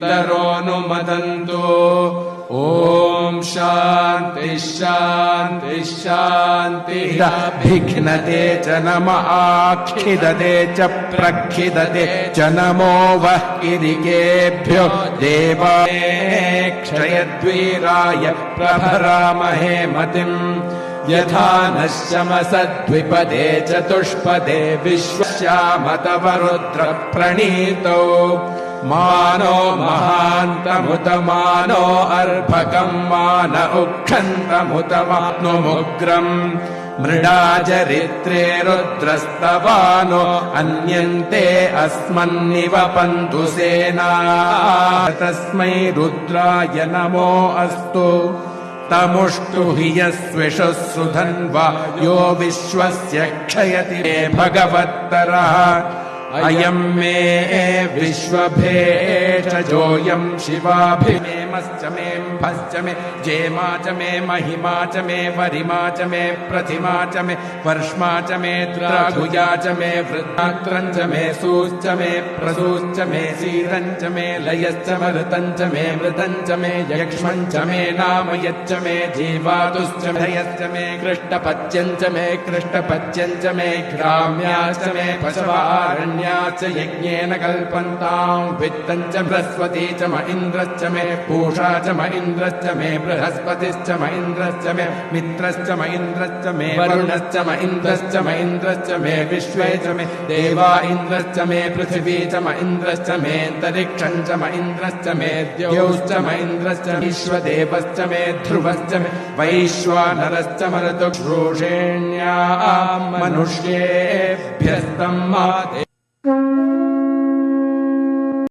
तरोनुमदन्तु। ॐ शान्तिः शान्तिः शान्तिः। भिघ्नते च नम आखिदते च प्रखिदते च नमो वः किरिकेभ्यो देवाय क्षयद्वीराय प्रभरामहे मतिम्। यथा नश्यमसद्विपदे चतुष्पदे विश्वस्यामतवरुद्र प्रणीतौ। मानो महान्तमुत मानो अर्भकम् मान उक्षन्तमुत माप्नुमुग्रम्। मृडाचरित्रे रुद्रस्तवानो अन्यन्ते अस्मन्निवपन्तु सेना। तस्मै रुद्राय नमो अस्तु। तमुष्टु हि यस्विषुः सुधन्वा यो विश्वस्य क्षयति मे भगवत्तरः। अयम् मे विश्वभेषजोऽयम् शिवाभिमेमश्च मेऽम्भश्च मे जेमा च मे महिमा च मे वरिमा च मे प्रतिमा च मे वर्ष्मा च मे द्रागुया च मे वृद्धात्रम् च मे सूश्च मे प्रसूश्च मे शीरम् च मे लयश्च मरुतम् च मे मृतम् च मे यक्ष्मम् च मे नामयच्च मे जीवातुश्च धयश्च मे कृष्टपच्यम् च मे कृष्टपच्यम् च मे ग्राम्याश्च मे पशवारण्य यज्ञेन कल्पन्ताम्। वित्तम् च बृहस्पति च म इन्द्रश्च मे पूषा च म इन्द्रश्च मे बृहस्पतिश्च म इन्द्रश्च मे मित्रश्च म इन्द्रश्च मे वरुणश्च म इन्द्रश्च म इन्द्रश्च मे विश्वे च मे देवा इन्द्रश्च मे पृथिवी च म इन्द्रश्च मे अन्तरिक्षम् च म इन्द्रश्च मे द्यौश्च म इन्द्रश्च विश्वदेवश्च मे ध्रुवश्च मे वैश्वानरश्च मरुतुः श्रोषेण्याम् मनुष्येभ्यस्तम्